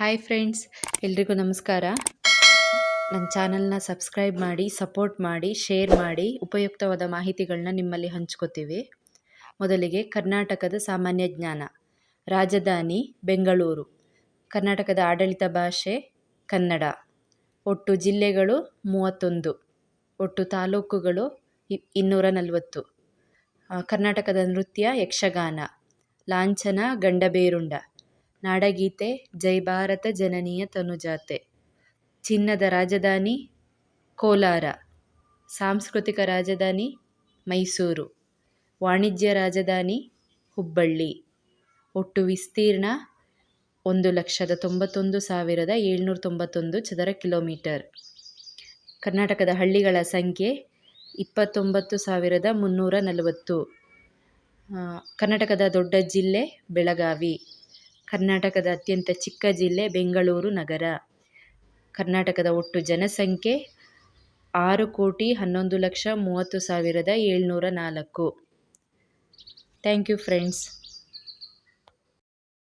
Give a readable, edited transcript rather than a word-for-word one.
Hi friends, ಎಲ್ರಿಗೂ ನಮಸ್ಕಾರ. ನನ್ನ ಚಾನಲ್ನ ಸಬ್ಸ್ಕ್ರೈಬ್ ಮಾಡಿ, ಸಪೋರ್ಟ್ ಮಾಡಿ, ಶೇರ್ ಮಾಡಿ, ಉಪಯುಕ್ತವಾದ ಮಾಹಿತಿಗಳನ್ನ ನಿಮ್ಮಲ್ಲಿ ಹಂಚ್ಕೋತೀವಿ. ಮೊದಲಿಗೆ ಕರ್ನಾಟಕದ ಸಾಮಾನ್ಯ ಜ್ಞಾನ. ರಾಜಧಾನಿ ಬೆಂಗಳೂರು. ಕರ್ನಾಟಕದ ಆಡಳಿತ ಭಾಷೆ ಕನ್ನಡ. ಒಟ್ಟು ಜಿಲ್ಲೆಗಳು 31. ಒಟ್ಟು ತಾಲೂಕುಗಳು 240. ಕರ್ನಾಟಕದ ನೃತ್ಯ ಯಕ್ಷಗಾನ. ಲಾಂಛನ ಗಂಡಬೇರುಂಡ. ನಾಡಗೀತೆ ಜೈ ಭಾರತ ಜನನಿಯ ತನುಜಾತೆ. ಚಿನ್ನದ ರಾಜಧಾನಿ ಕೋಲಾರ. ಸಾಂಸ್ಕೃತಿಕ ರಾಜಧಾನಿ ಮೈಸೂರು. ವಾಣಿಜ್ಯ ರಾಜಧಾನಿ ಹುಬ್ಬಳ್ಳಿ. ಒಟ್ಟು ವಿಸ್ತೀರ್ಣ 1,91,791 ಚದರ ಕಿಲೋಮೀಟರ್. ಕರ್ನಾಟಕದ ಹಳ್ಳಿಗಳ ಸಂಖ್ಯೆ 29,340. ಕರ್ನಾಟಕದ ದೊಡ್ಡ ಜಿಲ್ಲೆ ಬೆಳಗಾವಿ. ಕರ್ನಾಟಕದ ಅತ್ಯಂತ ಚಿಕ್ಕ ಜಿಲ್ಲೆ ಬೆಂಗಳೂರು ನಗರ. ಕರ್ನಾಟಕದ ಒಟ್ಟು ಜನಸಂಖ್ಯೆ 6,11,30,704. Thank you friends.